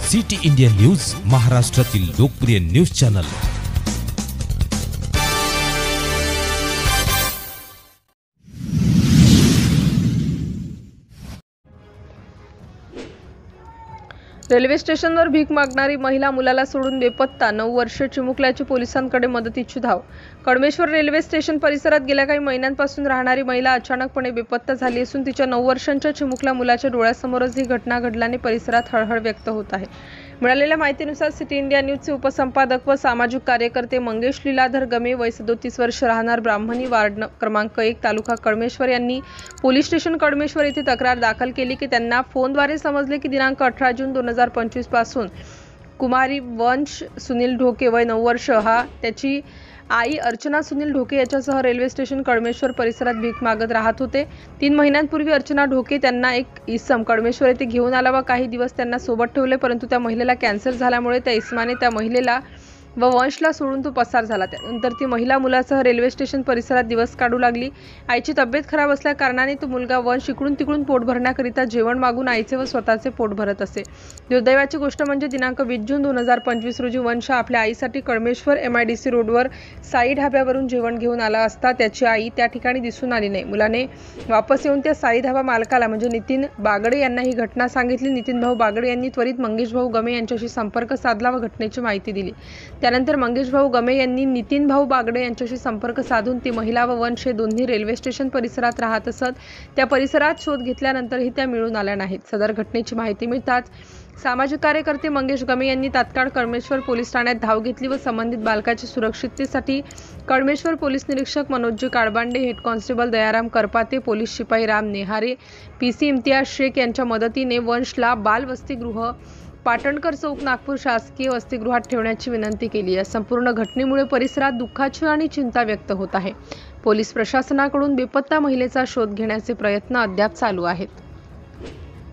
City India news, महाराष्ट्रातील लोकप्रिय news channel. Railway स्टेशनवर भीक मागणारी महिला मुलाला सोडून बेपत्ता, 9 वर्षे चिमुकल्याची पोलिसांकडे मदतीची धाव। कळमेश्वर रेल्वे स्टेशन परिसरात गेल्या काही महिन्यांपासून राहणारी महिला अचानकपणे बेपत्ता झाली असून तिच्या 9 वर्षांच्या चिमुकल्या मुलाच्या डोळ्यासमोरच ही घटना घडल्याने परिसरात हळहळ व्यक्त होत आहे। मिळालेल्या माहितीनुसार सिटी इंडिया न्यूजचे उपसंपादक व सामाजिक कार्यकर्ते मंगेश लीलाधर गमे, वय 37 वर्ष, राहणार ब्राह्मणी, वार्ड क्रमांक 1, तालुका कळमेश्वर यांनी पोलीस स्टेशन कळमेश्वर येथे तक्रार दाखल केली की त्यांना फोनद्वारे समजले की दिनांक 18 जून 2025 पासून कुमारी वंश सुनील ढोके, वय 9 वर्ष, हा त्याची आई अर्चना सुनील ढोके याच्यासह रेल्वे स्टेशन कळमेश्वर परिसरात भीक मागत राहत होते। 3 महिन्यांपूर्वी अर्चना ढोके त्यांना एक इसम कळमेश्वर येथे घेऊन आला व काही दिवस त्यांना सोबत ठेवले, परंतु त्या महिलेला कॅन्सर झाल्यामुळे त्या इसमाने त्या महिलेला व वंशला सोडून तो पसार झाला। त्यानंतर ती महिला मुलासह रेल्वे स्टेशन परिसरात दिवस काढू लागली। आईची तब्येत खराब असल्या कारणाने तो मुलगा वंश इकडून तिकडून पोट भरण्याकरिता जेवण मागून आईचे व स्वतःचे पोट भरत असे। दुर्दैवाची गोष्ट म्हणजे दिनांक 20 जून 2025 रोजी वंश आपल्या आईसाठी कळमेश्वर MIDC रोडवर साई ढाब्यावरून जेवण घेऊन आला असता त्याची आई त्या ठिकाणी दिसून आली नाही। मुलाने वापस येऊन त्या साई ढाबा मालकाला म्हणजे नितीन बागडे यांना ही घटना सांगितली। नितीन भाऊ बागडे यांनी त्वरित मंगेश भाऊ गमे यांच्याशी संपर्क साधला व घटनेची माहिती दिली। त्यानंतर मंगेश भाऊ गमे यांनी नितीन भाऊ बागडे यांच्याशी संपर्क साधून ती महिला व वंश हे दोन्ही रेल्वे स्टेशन परिसरात राहत असत त्या परिसरात शोध घेतल्यानंतरही त्या मिळून आल्या नाहीत। सदर घटनेची माहिती मिळताच सामाजिक कार्यकर्ते मंगेश गमे यांनी तात्काळ कळमेश्वर पोलीस ठाण्यात धाव घेतली व संबंधित बालकाच्या सुरक्षिततेसाठी कळमेश्वर पोलीस निरीक्षक Manoji Kalbande, head constable Dayaram Karpate, police शिपाई राम नेहारे, PC इम्तियाज शेख यांच्या मदतीने वंशला बाल वसतिगृह पाटणकर चौक नागपूर शासकीय वसतिगृहात ठेवण्याची विनंती केली। या संपूर्ण घटनेमुळे परिसरात दुःखाची आणि चिंता व्यक्त होत आहे। पोलीस प्रशासनाकडून बेपत्ता महिलेचा शोध घेण्याचे प्रयत्न अद्याप चालू आहेत।